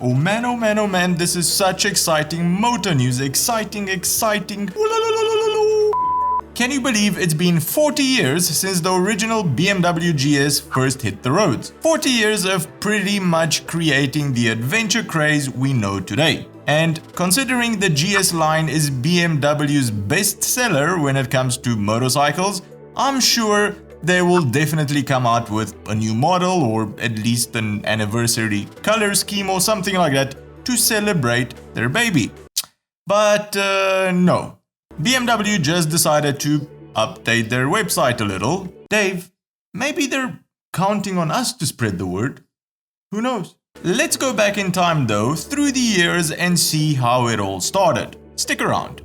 Oh man, oh man, oh man, this is such exciting motor news. Exciting. Can you believe it's been 40 years since the original BMW GS first hit the roads? 40 years of pretty much creating the adventure craze we know today. And considering the GS line is BMW's best seller when it comes to motorcycles, I'm sure they will definitely come out with a new model or at least an anniversary color scheme or something like that to celebrate their baby. But no. BMW just decided to update their website a little. Dave, maybe they're counting on us to spread the word. Who knows? Let's go back in time though, through the years and see how it all started. Stick around.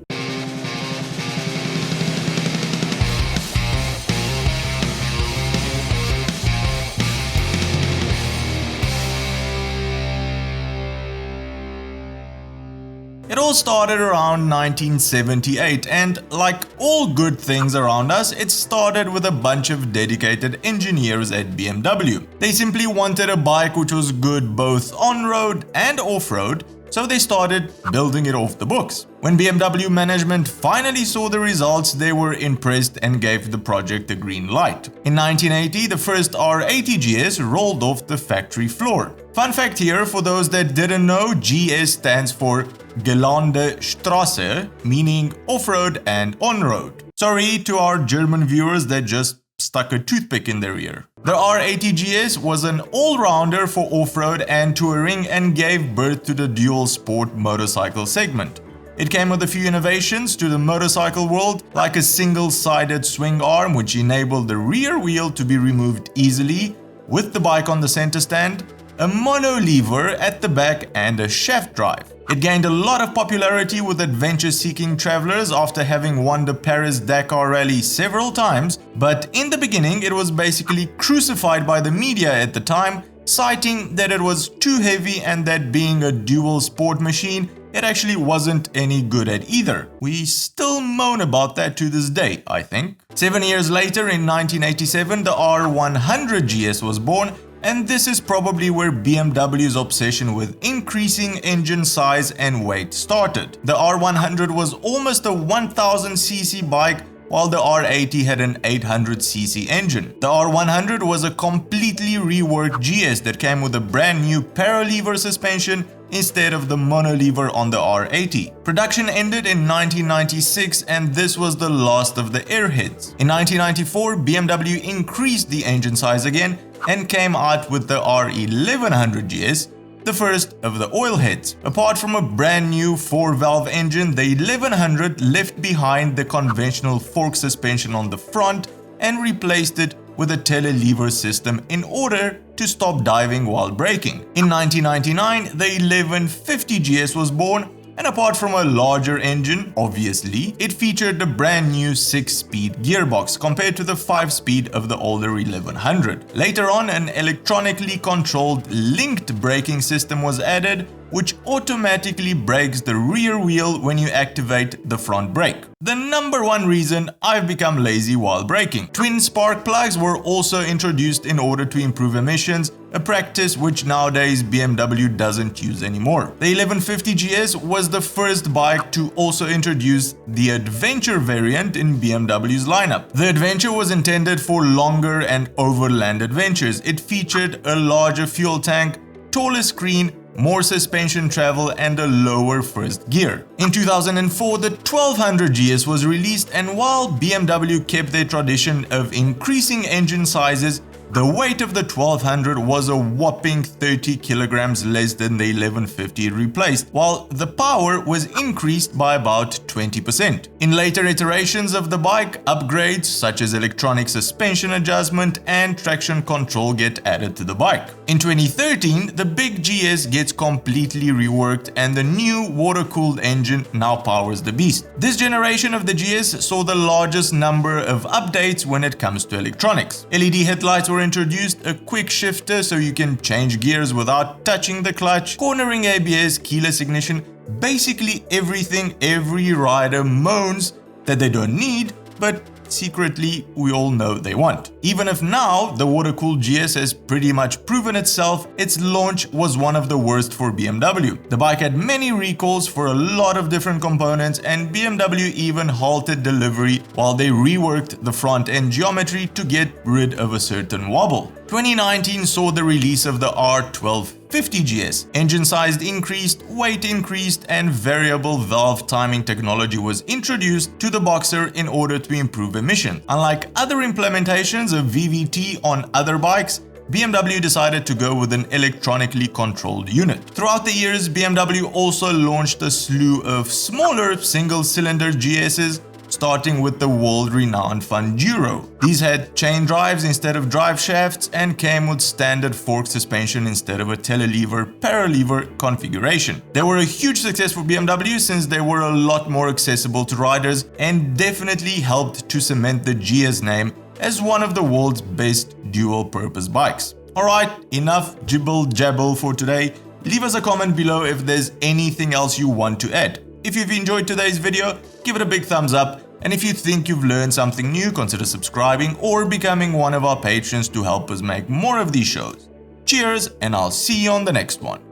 It all started around 1978 and, like all good things around us, it started with a bunch of dedicated engineers at BMW. They simply wanted a bike which was good both on-road and off-road, so they started building it off the books. When BMW management finally saw the results, they were impressed and gave the project a green light. In 1980, the first R80 GS rolled off the factory floor. Fun fact here, for those that didn't know, GS stands for Gelände Straße, meaning off-road and on-road. Sorry to our German viewers that just stuck a toothpick in their ear. The R80 GS was an all-rounder for off-road and touring and gave birth to the dual sport motorcycle segment. It came with a few innovations to the motorcycle world, like a single-sided swing arm which enabled the rear wheel to be removed easily with the bike on the center stand, a mono lever at the back and a shaft drive. It gained a lot of popularity with adventure-seeking travelers after having won the Paris-Dakar Rally several times, but in the beginning it was basically crucified by the media at the time, citing that it was too heavy and that being a dual sport machine, it actually wasn't any good at either. We still moan about that to this day, I think. 7 years later, in 1987, the R100 GS was born, and this is probably where BMW's obsession with increasing engine size and weight started. The R100 was almost a 1000cc bike, while the R80 had an 800cc engine. The R100 was a completely reworked GS that came with a brand new paralever suspension instead of the monolever on the R80. Production ended in 1996 and this was the last of the airheads. In 1994, BMW increased the engine size again and came out with the R1100 GS, the first of the oil heads. Apart from a brand new 4-valve engine, the 1100 left behind the conventional fork suspension on the front and replaced it with a telelever system in order to stop diving while braking. In 1999, the 1150 GS was born, and apart from a larger engine, obviously, it featured a brand new 6-speed gearbox compared to the 5-speed of the older 1100. Later on, an electronically controlled linked braking system was added, which automatically brakes the rear wheel when you activate the front brake. The number one reason I've become lazy while braking. Twin spark plugs were also introduced in order to improve emissions, a practice which nowadays BMW doesn't use anymore. The 1150 GS was the first bike to also introduce the Adventure variant in BMW's lineup. The Adventure was intended for longer and overland adventures. It featured a larger fuel tank, taller screen, more suspension travel and a lower first gear. In 2004, the 1200 GS was released, and while BMW kept their tradition of increasing engine sizes, the weight of the 1200 was a whopping 30 kilograms less than the 1150 it replaced, while the power was increased by about 20%. In later iterations of the bike, upgrades such as electronic suspension adjustment and traction control get added to the bike. In 2013, the big GS gets completely reworked and the new water-cooled engine now powers the beast. This generation of the GS saw the largest number of updates when it comes to electronics. LED headlights were introduced, a quick shifter so you can change gears without touching the clutch, cornering ABS, keyless ignition, basically everything every rider moans that they don't need, but secretly we all know they want. Even if now the water-cooled GS has pretty much proven itself, its launch was one of the worst for BMW. The bike had many recalls for a lot of different components, and BMW even halted delivery while they reworked the front-end geometry to get rid of a certain wobble. 2019 saw the release of the R1250 GS. Engine size increased, weight increased, and variable valve timing technology was introduced to the Boxer in order to improve emission. Unlike other implementations of VVT on other bikes, BMW decided to go with an electronically controlled unit. Throughout the years, BMW also launched a slew of smaller single-cylinder GSs, starting with the world-renowned Funduro. These had chain drives instead of drive shafts and came with standard fork suspension instead of a telelever-paralever configuration. They were a huge success for BMW since they were a lot more accessible to riders and definitely helped to cement the GS name as one of the world's best dual-purpose bikes. Alright, enough jibble-jabble for today. Leave us a comment below if there's anything else you want to add. If you've enjoyed today's video, give it a big thumbs up, and if you think you've learned something new, consider subscribing or becoming one of our patrons to help us make more of these shows. Cheers, and I'll see you on the next one.